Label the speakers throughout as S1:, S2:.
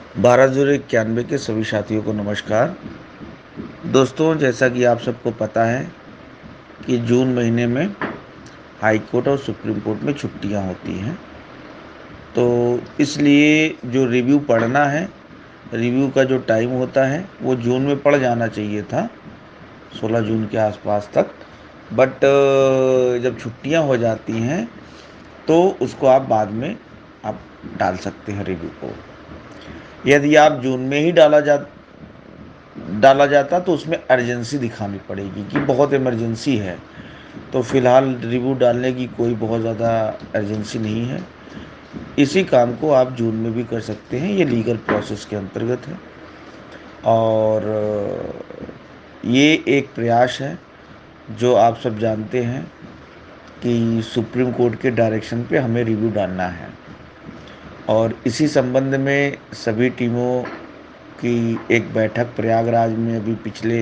S1: 12/91 के सभी साथियों को नमस्कार। दोस्तों, जैसा कि आप सबको पता है कि जून महीने में हाई कोर्ट और सुप्रीम कोर्ट में छुट्टियां होती हैं। तो इसलिए जो रिव्यू पढ़ना है, रिव्यू का जो टाइम होता है वो जून में पड़ जाना चाहिए था, 16 जून के आसपास तक। बट जब छुट्टियां हो जाती हैं तो उसको आप बाद में आप डाल सकते हैं रिव्यू को। यदि आप जून में ही डाला जाता तो उसमें अर्जेंसी दिखानी पड़ेगी कि बहुत इमरजेंसी है। तो फिलहाल रिव्यू डालने की कोई बहुत ज़्यादा अर्जेंसी नहीं है। इसी काम को आप जून में भी कर सकते हैं, ये लीगल प्रोसेस के अंतर्गत है। और ये एक प्रयास है जो आप सब जानते हैं कि सुप्रीम कोर्ट के डायरेक्शन पे हमें रिव्यू डालना है। और इसी संबंध में सभी टीमों की एक बैठक प्रयागराज में अभी पिछले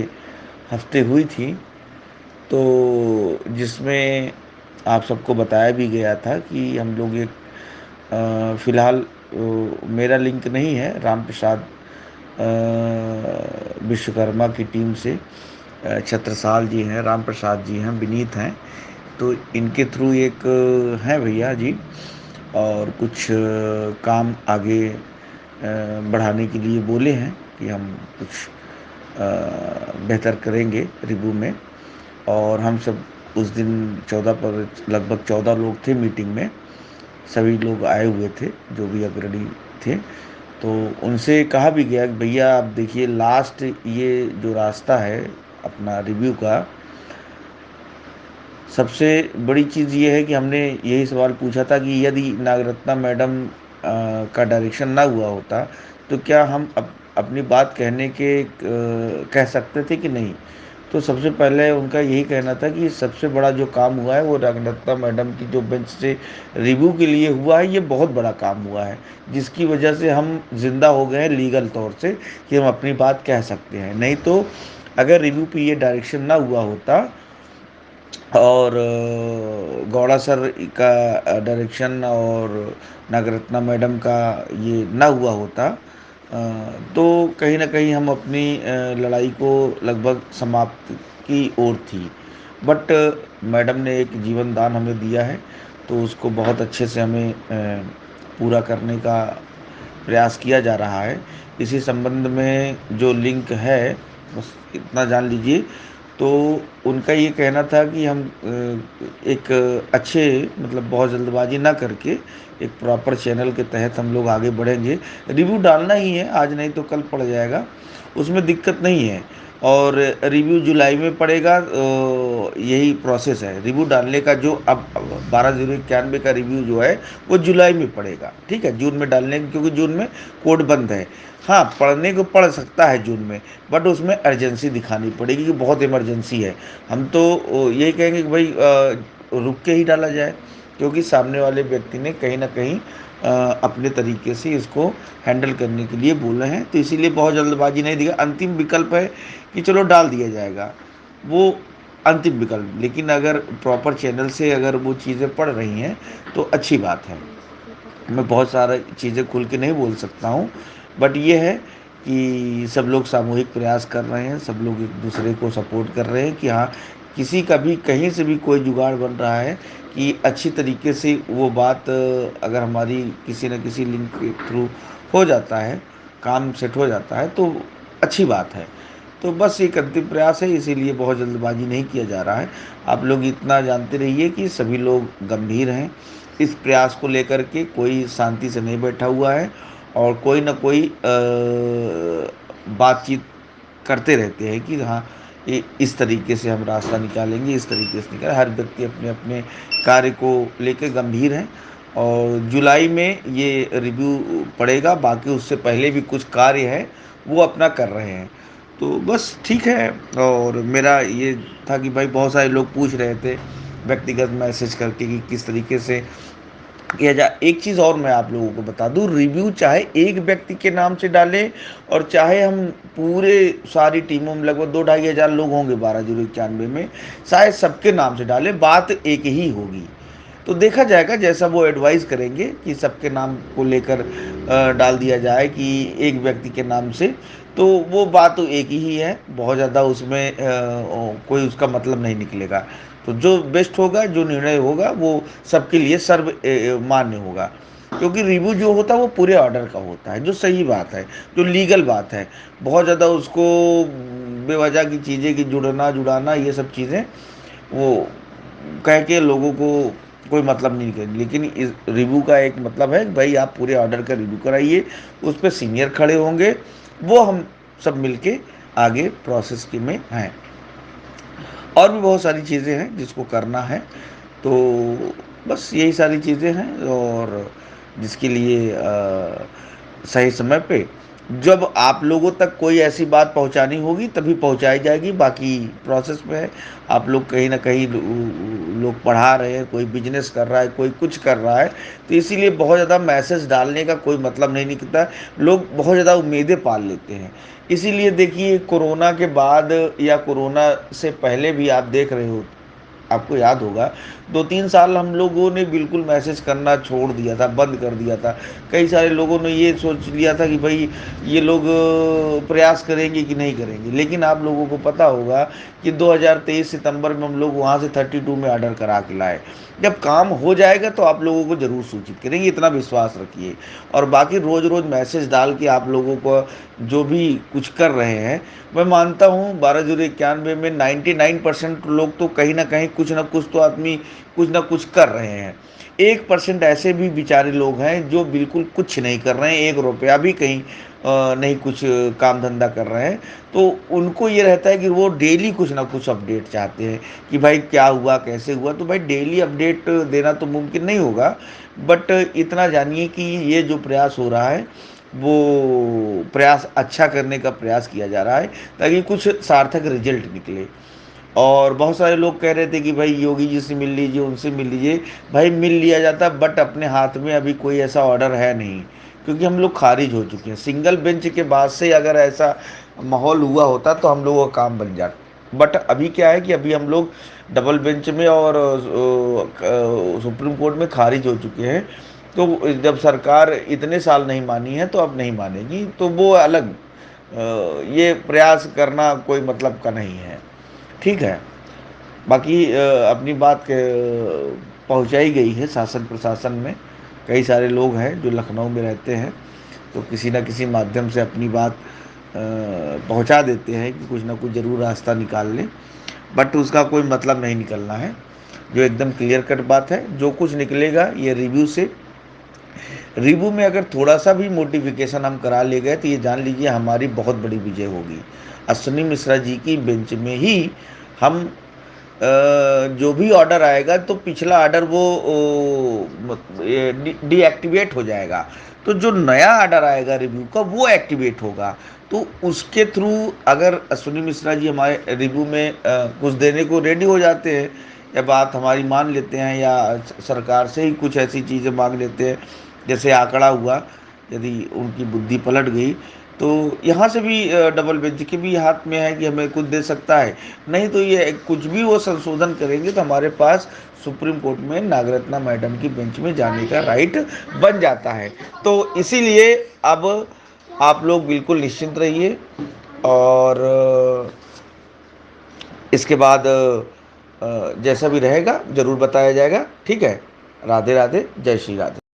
S1: हफ्ते हुई थी। तो जिसमें आप सबको बताया भी गया था कि हम लोग एक फ़िलहाल मेरा लिंक नहीं है, राम प्रसाद विश्वकर्मा की टीम से छत्रसाल जी हैं, राम प्रसाद जी हैं, विनीत हैं। तो इनके थ्रू एक हैं भैया जी, और कुछ काम आगे बढ़ाने के लिए बोले हैं कि हम कुछ बेहतर करेंगे रिव्यू में। और हम सब उस दिन 14 पर लगभग 14 लोग थे मीटिंग में। सभी लोग आए हुए थे जो भी अग्रणी थे। तो उनसे कहा भी गया कि भैया आप देखिए, लास्ट ये जो रास्ता है अपना रिव्यू का, सबसे बड़ी चीज़ ये है कि हमने यही सवाल पूछा था कि यदि नागरत्ना मैडम का डायरेक्शन ना हुआ होता तो क्या हम अपनी बात कह सकते थे कि नहीं। तो सबसे पहले उनका यही कहना था कि सबसे बड़ा जो काम हुआ है वो नागरत्ना मैडम की जो बेंच से रिव्यू के लिए हुआ है, ये बहुत बड़ा काम हुआ है, जिसकी वजह से हम जिंदा हो गए हैं लीगल तौर से कि हम अपनी बात कह सकते हैं। नहीं तो अगर रिव्यू पे ये डायरेक्शन ना हुआ होता और गौड़ा सर का डायरेक्शन और नागरत्ना मैडम का ये ना हुआ होता, तो कहीं ना कहीं हम अपनी लड़ाई को लगभग समाप्त की ओर थी। बट मैडम ने एक जीवन दान हमें दिया है, तो उसको बहुत अच्छे से हमें पूरा करने का प्रयास किया जा रहा है। इसी संबंध में जो लिंक है, बस इतना जान लीजिए। तो उनका ये कहना था कि हम एक अच्छे, मतलब बहुत जल्दबाजी ना करके एक प्रॉपर चैनल के तहत हम लोग आगे बढ़ेंगे। रिव्यू डालना ही है, आज नहीं तो कल पड़ जाएगा, उसमें दिक्कत नहीं है। और रिव्यू जुलाई में पड़ेगा, यही प्रोसेस है रिव्यू डालने का। जो अब 12/91 का रिव्यू जो है वो जुलाई में पड़ेगा, ठीक है, जून में डालने क्योंकि जून में कोर्ट बंद है। हाँ, पढ़ने को पढ़ सकता है जून में, बट उसमें अर्जेंसी दिखानी पड़ेगी कि बहुत इमरजेंसी है। हम तो यही कहेंगे कि भाई रुक के ही डाला जाए, क्योंकि सामने वाले व्यक्ति ने कहीं ना कहीं अपने तरीके से इसको हैंडल करने के लिए बोले हैं। तो इसीलिए बहुत जल्दबाजी नहीं दिया। अंतिम विकल्प है कि चलो डाल दिया जाएगा, वो अंतिम विकल्प। लेकिन अगर प्रॉपर चैनल से अगर वो चीज़ें पढ़ रही हैं तो अच्छी बात है। मैं बहुत सारा चीज़ें खुल के नहीं बोल सकता हूँ, बट ये है कि सब लोग सामूहिक प्रयास कर रहे हैं, सब लोग एक दूसरे को सपोर्ट कर रहे हैं कि हाँ, किसी का भी कहीं से भी कोई जुगाड़ बन रहा है कि अच्छी तरीके से वो बात अगर हमारी किसी न किसी लिंक के थ्रू हो जाता है, काम सेट हो जाता है, तो अच्छी बात है। तो बस एक अंतिम प्रयास है, इसीलिए बहुत जल्दबाजी नहीं किया जा रहा है। आप लोग इतना जानते रहिए कि सभी लोग गंभीर हैं इस प्रयास को लेकर के, कोई शांति से नहीं बैठा हुआ है, और कोई ना कोई बातचीत करते रहते हैं कि हाँ, इस तरीके से हम रास्ता निकालेंगे, इस तरीके से निकालें। हर व्यक्ति अपने अपने कार्य को लेकर गंभीर है। और जुलाई में ये रिव्यू पड़ेगा, बाकी उससे पहले भी कुछ कार्य है वो अपना कर रहे हैं। तो बस ठीक है। और मेरा ये था कि भाई बहुत सारे लोग पूछ रहे थे व्यक्तिगत मैसेज करके कि किस तरीके से किया जाए। एक चीज़ और मैं आप लोगों को बता दूं, रिव्यू चाहे एक व्यक्ति के नाम से डालें और चाहे हम पूरे सारी टीमों में लगभग 2-2.5 हज़ार लोग होंगे 12/91 में, शायद सबके नाम से डालें, बात एक ही होगी। तो देखा जाएगा जैसा वो एडवाइस करेंगे कि सबके नाम को लेकर डाल दिया जाए कि एक व्यक्ति के नाम से, तो वो बात तो एक ही है, बहुत ज़्यादा उसमें कोई उसका मतलब नहीं निकलेगा। तो जो बेस्ट होगा, जो निर्णय होगा वो सबके लिए मान्य होगा। क्योंकि रिव्यू जो होता है वो पूरे ऑर्डर का होता है, जो सही बात है, जो लीगल बात है। बहुत ज़्यादा उसको बेवजह की चीज़ें कि जुड़ना जुड़ाना ये सब चीज़ें वो कह के लोगों को कोई मतलब नहीं करें। लेकिन इस रिव्यू का एक मतलब है कि भाई आप पूरे ऑर्डर का रिव्यू कराइए, उस पे सीनियर खड़े होंगे, वो हम सब मिलके आगे प्रोसेस के में हैं। और भी बहुत सारी चीज़ें हैं जिसको करना है, तो बस यही सारी चीज़ें हैं। और जिसके लिए सही समय पे जब आप लोगों तक कोई ऐसी बात पहुंचानी होगी तभी पहुंचाई जाएगी, बाकी प्रोसेस में है। आप लोग कहीं ना कहीं लोग पढ़ा रहे हैं, कोई बिजनेस कर रहा है, कोई कुछ कर रहा है, तो इसीलिए बहुत ज़्यादा मैसेज डालने का कोई मतलब नहीं निकलता। लोग बहुत ज़्यादा उम्मीदें पाल लेते हैं। इसीलिए देखिए कोरोना के बाद या कोरोना से पहले भी आप देख रहे हो, आपको याद होगा 2-3 साल हम लोगों ने बिल्कुल मैसेज करना छोड़ दिया था, बंद कर दिया था। कई सारे लोगों ने ये सोच लिया था कि भाई ये लोग प्रयास करेंगे कि नहीं करेंगे। लेकिन आप लोगों को पता होगा कि 2023 सितंबर में हम लोग वहाँ से 32 में ऑर्डर करा के लाए। जब काम हो जाएगा तो आप लोगों को ज़रूर सूचित करेंगे, इतना विश्वास रखिए। और बाकी रोज़ रोज़ मैसेज डाल के आप लोगों को जो भी कुछ कर रहे हैं, मैं मानता हूँ 12/91 में 99% लोग तो कहीं ना कहीं कुछ ना कुछ तो आदमी कुछ ना कुछ कर रहे हैं। 1% ऐसे भी बेचारे लोग हैं जो बिल्कुल कुछ नहीं कर रहे हैं, 1 रुपया भी कहीं नहीं कुछ काम धंधा कर रहे हैं। तो उनको ये रहता है कि वो डेली कुछ ना कुछ अपडेट चाहते हैं कि भाई क्या हुआ, कैसे हुआ। तो भाई डेली अपडेट देना तो मुमकिन नहीं होगा, बट इतना जानिए कि ये जो प्रयास हो रहा है वो प्रयास अच्छा करने का प्रयास किया जा रहा है, ताकि कुछ सार्थक रिजल्ट निकले। और बहुत सारे लोग कह रहे थे कि भाई योगी जी से मिल लीजिए, उनसे मिल लीजिए। भाई मिल लिया जाता, बट अपने हाथ में अभी कोई ऐसा ऑर्डर है नहीं, क्योंकि हम लोग खारिज हो चुके हैं। सिंगल बेंच के बाद से अगर ऐसा माहौल हुआ होता तो हम लोगों का काम बन जाता। बट अभी क्या है कि अभी हम लोग डबल बेंच में और सुप्रीम कोर्ट में खारिज हो चुके हैं। तो जब सरकार इतने साल नहीं मानी है तो अब नहीं मानेगी, तो वो अलग ये प्रयास करना कोई मतलब का नहीं है। ठीक है। बाकी अपनी बात पहुंचाई गई है शासन प्रशासन में। कई सारे लोग हैं जो लखनऊ में रहते हैं, तो किसी ना किसी माध्यम से अपनी बात पहुंचा देते हैं कि कुछ ना कुछ ज़रूर रास्ता निकाल लें। बट उसका कोई मतलब नहीं निकलना है। जो एकदम क्लियर कट बात है, जो कुछ निकलेगा ये रिव्यू से। रिव्यू में अगर थोड़ा सा भी मोडिफिकेशन हम करा ले गए तो ये जान लीजिए हमारी बहुत बड़ी विजय होगी। अश्विनी मिश्रा जी की बेंच में ही हम जो भी ऑर्डर आएगा तो पिछला ऑर्डर वो डीएक्टिवेट हो जाएगा। तो जो नया ऑर्डर आएगा रिव्यू का वो एक्टिवेट होगा। तो उसके थ्रू अगर अश्विनी मिश्रा जी हमारे रिव्यू में कुछ देने को रेडी हो जाते हैं, या बात हमारी मान लेते हैं, या सरकार से ही कुछ ऐसी चीज़ें मांग लेते हैं जैसे आंकड़ा हुआ, यदि उनकी बुद्धि पलट गई तो यहाँ से भी डबल बेंच के भी हाथ में है कि हमें कुछ दे सकता है। नहीं तो ये कुछ भी वो संशोधन करेंगे तो हमारे पास सुप्रीम कोर्ट में नागरत्ना मैडम की बेंच में जाने का राइट बन जाता है। तो इसीलिए अब आप लोग बिल्कुल निश्चिंत रहिए। और इसके बाद जैसा भी रहेगा ज़रूर बताया जाएगा। ठीक है। राधे राधे, जय श्री राधे।